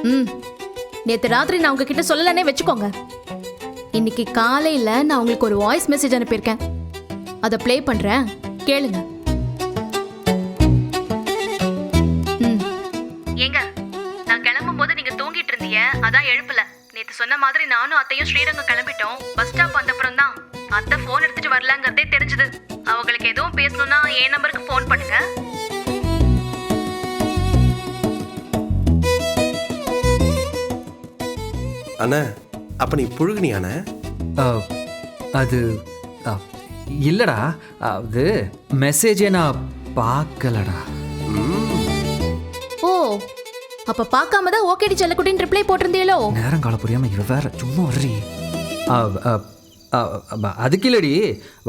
ம், நேத்து ராத்திரி நான் உங்ககிட்ட சொல்லலனே வச்சுக்கோங்க. இன்னைக்கு காலையில நான் உங்களுக்கு ஒரு வாய்ஸ் மெசேஜ் அனுப்பியிருக்கேன். அதை ப்ளே பண்றேன், கேளுங்க. ஏங்க, நான் கிளம்பும் போது நீங்க தூங்கிட்டு இருந்தீங்க, அதான் எழுப்பல. நேத்து சொன்ன மாதிரி நானும் அத்தையும் ஸ்ரீரங்கம் கிளம்பிட்டோம். பஸ் ஸ்டாப் வந்தப்புறம் தான் அத்தை போன் எடுத்துட்டு வரலங்கிறதே தெரிஞ்சது. அவங்களுக்கு எதுவும் பேசணும்னா என் நம்பருக்கு போன் பண்ணுங்க. அண்ணா, அப்ப நீ புழுகுனியாண்ணே? அது இல்லடா, அது மெசேஜே நான் பார்க்கலடா. ஓ, அப்ப பார்க்காம தான் ஓகேடி செல்லக்குட்டின்னு ரிப்ளை போட்டிருந்தீங்களோ? நேரம் கால புரியாம இவ வேற சும்மா வர்றி. அதுக்கு இல்லடி,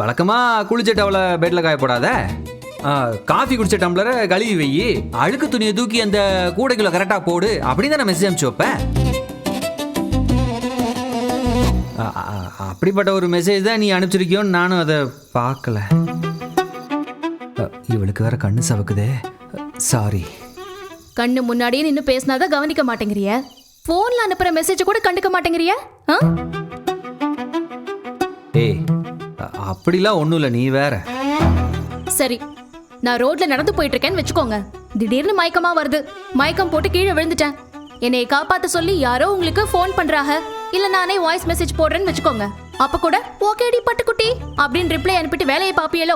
வழக்கமா குளிச்ச டவலை பெட்ல காய போடாத, காஃபி குடிச்ச டம்ளரை கழுவி வை, அழுக்கு துணியை தூக்கி அந்த கூடைக்குள்ள கரெக்டா போடு, அப்படின்னு தான் மெசேஜ் அனுப்பிச்சு வைப்பேன். அப்படிப்பட்ட ஒரு மெசேஜ் தான் நீ அனுப்பிச்சிருக்கியோன்னு நானும் அதை பார்க்கல. இவளுக்கு வேற கண்ணு சவக்குதே, சாரி. கண்ணு முன்னாடியே நின்னு பேசினாதான் கவனிக்க மாட்டேங்கிறிய, போன்ல அனுப்புற மெசேஜ் கூட கண்டுக்க மாட்டேங்கிறிய. ஏய், அப்படிலாம் ஒண்ணும் இல்ல, நீ வேற. சரி, நான் ரோட்ல நடந்து போயிட்டு இருக்கேன்னு வச்சுக்கோங்க. திடீர்னு மயக்கமா வருது, மயக்கம் போட்டு கீழே விழுந்துட்டேன். என்னை காப்பாத்த சொல்லி யாரோ உங்களுக்கு போன் பண்றாங்க, இல்ல நானே வாய்ஸ் மெசேஜ் போடுறேன்னு வச்சுக்கோங்க. அப்ப கூட ஓகேடி பட்டுக்குட்டி அப்படின்னு ரிப்ளை அனுப்பிட்டு வேலையை பாப்பியலோ?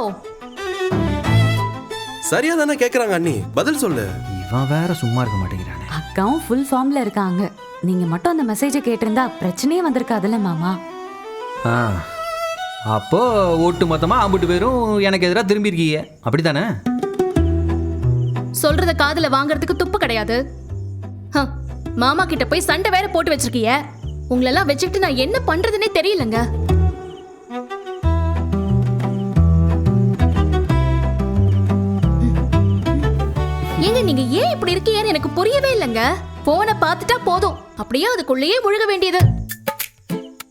சரியா தானே கேக்குறாங்க அண்ணி, பதில் சொல்லு. இவன் வேற சும்மா இருக்க மாட்டேங்கிறானே. அக்காவும் ஃபுல் ஃபார்ம்ல இருக்காங்க. நீங்க மட்டும் அந்த மெசேஜை கேட்டிருந்தா பிரச்சனையே வந்திருக்காதுல்ல மாமா. அப்போ ஒட்டு மொத்தமா அம்புட்டு பேரும் எனக்கு எதிராக திரும்பி இருக்கீங்க, அப்படித்தானே? சொல்றத காதுல வாங்குறதுக்கு துப்பு கிடையாது. மாமா கிட்ட போய் சண்டை வேற போட்டு வச்சிருக்கீங்க. உங்களெல்லாம் வச்சுக்கிட்டு நான் என்ன பண்றதுன்னே தெரியலங்க. ஏங்க, நீங்க ஏன் இப்படி இருக்கீங்கன்னு எனக்கு புரியவே இல்லைங்க. போனை பார்த்துட்டா போதும், அப்படியே அதுக்குள்ளேயே முழுக வேண்டியது.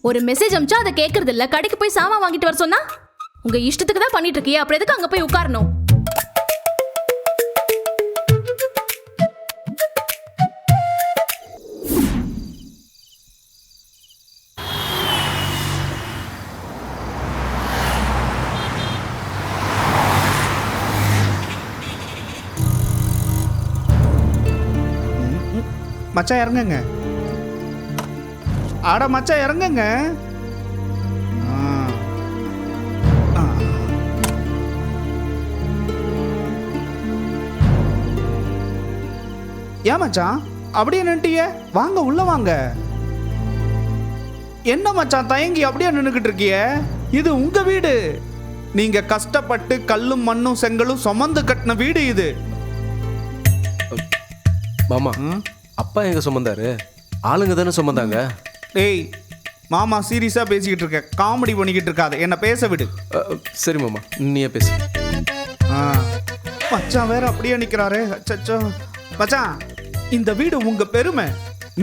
ஒரு மெசேஜ் அனுப்பிச்சா அதை கேட்கறது இல்ல, கடைக்கு போய் சாமான் வாங்கிட்டு வர சொன்னா உங்க இஷ்டத்துக்கு தான் பண்ணிட்டு இருக்கீங்க. அப்புறம் எதுக்கு அங்க போய் உட்காரணும்? மச்சான் இறங்குங்க. ஆட மச்சான் இறங்குங்க. ஏன் மச்சான் அப்படியே நின்னுட்டிய? வாங்க உள்ள வாங்க. என்ன மச்சான் தயங்கி அப்படியே நின்னுக்கிட்டு இருக்கிய? இது உங்க வீடு. நீங்க கஷ்டப்பட்டு கல்லும் மண்ணும் செங்கலும் சுமந்து கட்டின வீடு இது. மாமா, அப்பா எங்க சுமந்தாரு? ஆளுங்க தானே சுமந்தாங்க. டேய் மாமா, சீரியஸா பேசிக்கிட்டு இருக்க, காமெடி பண்ணிக்கிட்டு இருக்காத, என்ன பேச விடு. சரி மாமா, நீயே பேசு. மச்சான் வேற அப்படியே நிக்கிறாரு. அச்சச்சோ மச்சான், இந்த வீடு உங்க பெருமை,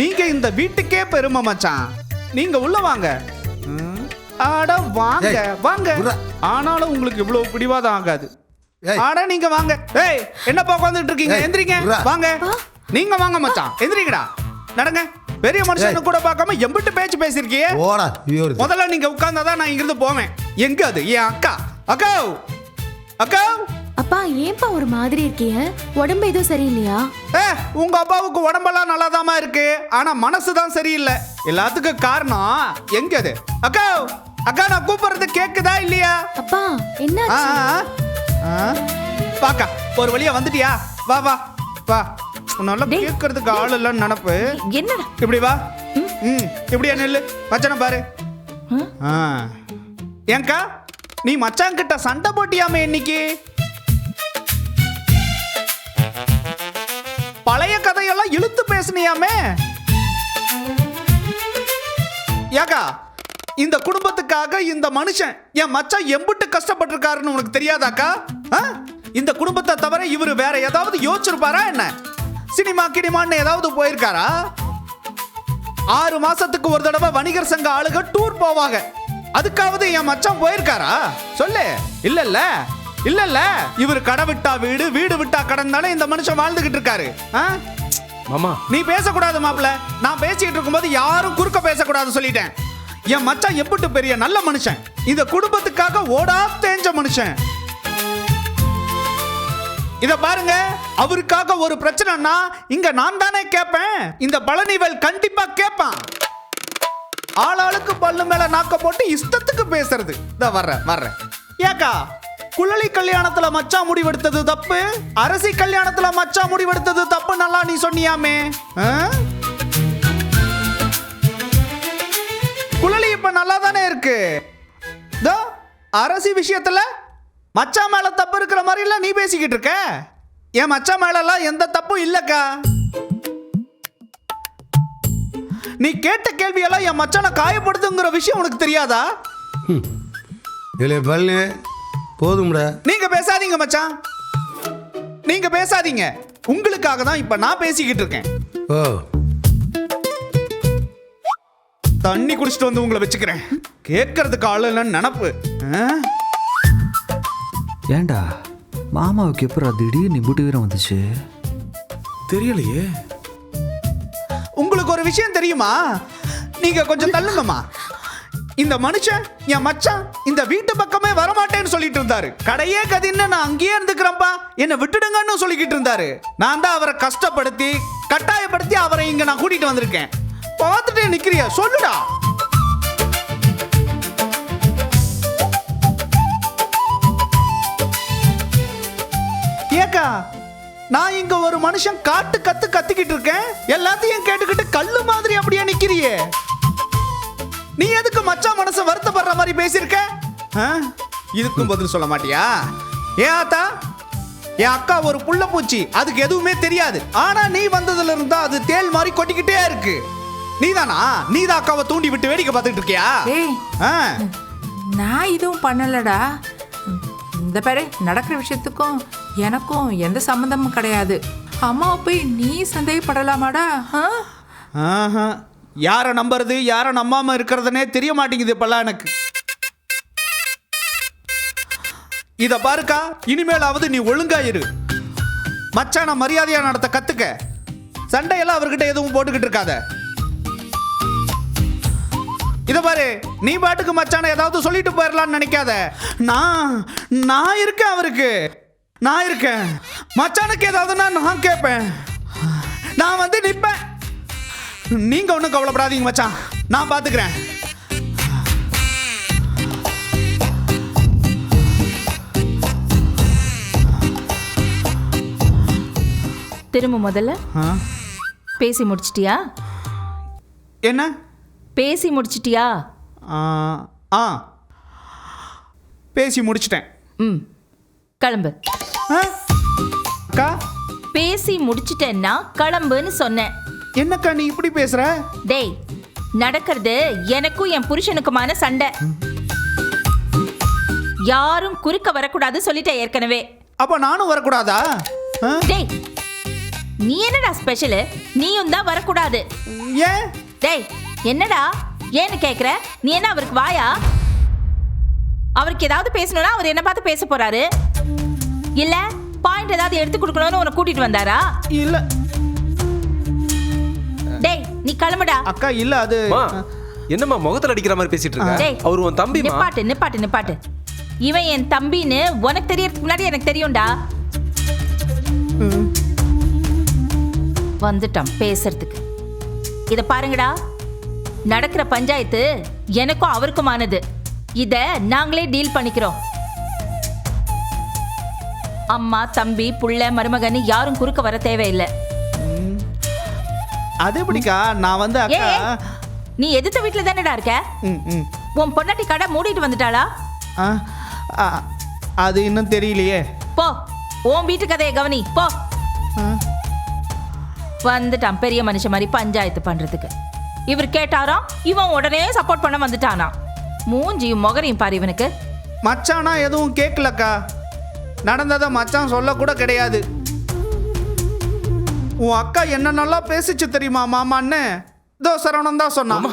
நீங்க இந்த வீட்டுக்கே பெருமை மச்சான். நீங்க உள்ள வாங்க. ஆட வாங்க வாங்க. ஆனாலும் உங்களுக்கு இவ்வளவு பிடிவாதம் ஆகாது. ஆட நீங்க வாங்க. ஏய், என்னப்பா உட்கார்ந்துட்டு இருக்கீங்க? எந்திரிங்க, வாங்க. நீங்க வாங்க மச்சான், எந்திரிங்கடா, நடங்க. பெரிய மனுஷனு கூட பார்க்காம எம்பிட்டு பேச்சு பேசிருக்கீங்க. முதல்ல நீங்க உட்கார்ந்தாதான் நான் இங்கிருந்து போவேன். எங்க அது என் அக்கா? அக்கா அக்கா. அப்பா, ஏன்பா ஒரு மாதிரி இருக்கீங்க? உடம்பு எதுவும் சரியில்லையா? உங்க அப்பாவுக்கு உடம்பெல்லாம் நல்லாதாமா இருக்கு, ஆனா மனசுதான் சரியில்லை. எல்லாத்துக்கும் காரணம் எங்க அது? அக்கா அக்கா, நான் கூப்பிடுறது கேக்குதா இல்லையா? அப்பா என்ன? பாக்கா, ஒரு வழியா வந்துட்டியா? வா வா வா. உன்னால கேட்கறதுக்கு ஆள் இல்லன்னு நினப்பு. என்னடா இப்படி வா. இப்படியா நெல்லு. மச்சான பாரு. ஏங்கா, நீ மச்சான் கிட்ட சண்டை போட்டியாமே இன்னைக்கு? பழைய கதையெல்லாம் இழுத்து பேசுனியாமே? ஏக்கா, இந்த குடும்பத்துக்காக இந்த மனுஷன் என் மச்சான் எம்பிட்டு கஷ்டப்பட்டிருக்காருன்னு உனக்கு தெரியாதாக்கா? இந்த குடும்பத்தை தவிர இவரு வேற ஏதாவது யோசிச்சிருப்பாரா என்ன? சினிமா கினிமான்னு ஏதாவது போயிருக்காரா? 6 மாசத்துக்கு ஒரு தடவை வணிகர் சங்க ஆளுக டூர் போவாங்க, அதுக்காவது என் மச்சான் போயிருக்காரா? சொல்லு. இல்லல்ல இல்லல்ல, இவர் கடை விட்டா வீடு, வீடு விட்டா கடன் தானே இந்த மனுஷன் வாழ்ந்துகிட்டு இருக்காரு. மாமா நீ பேசக்கூடாது மாப்பிள்ள. நான் பேசிட்டு இருக்கும்போது யாரும் குறுக்க பேசக்கூடாது சொல்லிட்டேன். என் மச்சான் எப்படி பெரிய நல்ல மனுஷன், இந்த குடும்பத்துக்காக ஓடா தேஞ்ச மனுஷன். இத பாருங்க, அவருக்காக ஒரு பிரச்சனைனா இங்க நான் தானே கேட்பேன். இந்த பழனிவேல் கண்டிப்பா கேட்பான். ஆளாளுக்கு பல்லு மேல நாக்க போட்டு இஷ்டத்துக்கு பேசுறது. இத வர்றேன். ஏக்கா, குழலி கல்யாணத்துல மச்சான் முடிவெடுத்தது தப்பு, அரசி கல்யாணத்துல மச்சான் முடிவெடுத்தது தப்பு நல்லா நீ சொன்னியாமே. குழலி இப்ப நல்லா தானே இருக்கு. அரசி விஷயத்துல மச்சான் மேல தப்பு இருக்கிற மாதிரி இல்ல நீ பேசிக்கிட்டு இருக்க. என் மச்சான் மேல எல்லாம் எந்த தப்பும் இல்லக்கா. நீ கேட்ட கேள்வியெல்லாம் என் மச்சானை காயப்படுத்துங்கிற விஷயம் உனக்கு தெரியாதா? இல்லை பழனி போதும்டா. நீங்க பேசாதீங்க மச்சான், நீங்க பேசாதீங்க. உங்களுக்காக தான் இப்ப நான் பேசிக்கிட்டு இருக்கேன். ஓ, தண்ணி குடிச்சிட்டு வந்து உங்களை வச்சுக்கிறேன். கேட்கறதுக்கு ஆள் இல்லைன்னு நினப்பு. ஏண்டா மாமாவுக்கு எப்பறம் திடீர்னு நிபுட்டு வீரம் வந்துச்சு? தெரியலையே. உங்களுக்கு ஒரு விஷயம் தெரியுமா? நீங்க கொஞ்சம் தள்ளுங்கம்மா. இந்த மனுஷன் என் மச்சான் இந்த வீட்டு பக்கமே வரமாட்டேன்னு சொல்லிட்டு இருந்தாரு. கடையே கதின்னு நான் அங்கேயே இருந்துக்கிறேன்ப்பா, என்ன விட்டுடுங்கன்னு சொல்லிக்கிட்டு இருந்தாரு. நான் தான் அவரை கஷ்டப்படுத்தி கட்டாயப்படுத்தி அவரை இங்க நான் கூட்டிட்டு வந்திருக்கேன். பார்த்துட்டே நிக்கிறியா? சொல்லுடா. ஏக்கா, நான் இங்க ஒரு மனுஷன் காட்டு கத்திக்கிட்டு இருக்கேன், எல்லாத்தையும் கேட்டுக்கிட்டு கல்லு மாதிரி அப்படியே நிக்கிறியே. நீ எதுக்கு மச்சான் மனசு வருத்தப்படுற மாதிரி பேசியிருக்க? இதுக்கும் பதில் சொல்ல மாட்டியா? ஏன் ஆத்தா, என் அக்கா ஒரு புள்ள பூச்சி, அதுக்கு எதுவுமே தெரியாது. ஆனா நீ வந்ததுல இருந்தா அது தேல் மாதிரி கொட்டிக்கிட்டே இருக்கு. நீதானா? நீதான் அக்காவை தூண்டி விட்டு வேடிக்கை பார்த்துட்டு இருக்கியா? நான் இதுவும் பண்ணலடா. இந்த பாரு, நடக்கிற விஷயத்துக்கும் எனக்கும் எந்த சம்மந்தமும் கிடையாது. அம்மாவை போய் நீ சந்தேகப்படலாமாடா? யாரை நம்புறது யாரை நம்பாம இருக்கிறதுனே தெரிய மாட்டேங்குது இப்பெல்லாம் எனக்கு. இத பாருக்கா, இனிமேலாவது நீ ஒழுங்கா இரு. மச்சான மரியாதையா நடத்த கத்துக்க. சண்டையெல்லாம் அவர்கிட்ட எதுவும் போட்டுக்கிட்டு இருக்காத. இத பாரு, நீ பாட்டுக்கு மச்சான ஏதாவது சொல்லிட்டு போயிடலான்னு நினைக்காத. நான் இருக்கேன், அவருக்கு நான் இருக்கேன். மச்சானுக்கு ஏதாவதுன்னா நான் கேட்பேன், நான் வந்து நிற்பேன். நீங்க ஒன்றும் கவலைப்படாதீங்க மச்சான், நான் பாத்துக்கிறேன். திரும்ப முதல்ல பேசி முடிச்சிட்டியா? என்ன பேசி முடிச்சிட்டியா? பேசி முடிச்சிட்டேன். கிளம்பு. அக்கா, பேசி முடிச்சிட்டேன்னா கிளம்புன்னு சொன்னேன். என்னக்கா நீ இப்படி பேசுற? டேய், நடக்கிறது எனக்கும் என் புருஷனுக்குமான சண்டை. யாரும் குறுக்க வரக்கூடாது சொல்லிட்டேன் ஏற்கனவே. அப்ப நானும் வரக்கூடாதா? டேய், நீ என்னடா ஸ்பெஷல்? நீயும் தான் வரக்கூடாது. ஏன்? டேய், என்னடா ஏன்னு கேக்குற? நீ என்ன அவருக்கு வாயா? அவருக்கு ஏதாவது பேசணும்னா அவர் என்ன பார்த்து பேச போறாரு? இல்ல பாயிண்ட் ஏதாவது எடுத்து கொடுக்கணும்னு உன்னை கூட்டிட்டு வந்தாரா? இல்ல. டேய், நீ கிளம்புடா. அக்கா இல்ல, அது என்னம்மா முகத்துல அடிக்கிற மாதிரி பேசிட்டு இருக்க? அவர் உன் தம்பி. நிப்பாட்டு. இவன் என் தம்பின்னு உனக்கு தெரியறதுக்கு முன்னாடி எனக்கு தெரியும்டா. வந்துட்டான் பேசுறதுக்கு. இத பாருங்கடா, நடக்கிற பஞ்சாயத்து எனக்கும் அவருக்குமானது. இத நாங்களே டீல் பண்ணிக்கிறோம். அம்மா, தம்பி, புள்ள, மருமகன்னு யாரும் குறுக்க வர தேவையில்லை. அது எப்படிக்கா? நான் வந்து அக்கா, நீ எதிர்த்த வீட்டுல தானடா இருக்க? உன் பொண்டாட்டி கடை மூடிட்டு வந்துட்டாளா? அது இன்னும் தெரியலையே. போ, உன் வீட்டு கதையை கவனி போ. வந்துட்டான் பெரிய மனுஷன் மாதிரி பஞ்சாயத்து பண்றதுக்கு. இவர் கேட்டாராம், இவன் உடனே சப்போர்ட் பண்ண வந்துட்டானா. மூஞ்சியும் முகரையும் பாரு இவனுக்கு. மச்சானா எதுவும் கேட்கலக்கா. நடந்ததை மச்சான் சொல்ல கூட கிடையாது. உன் அக்கா என்ன நல்லா பேசிச்சு தெரியுமா மாமான்னு? இதோ சரவணன் தான் சொன்னான்.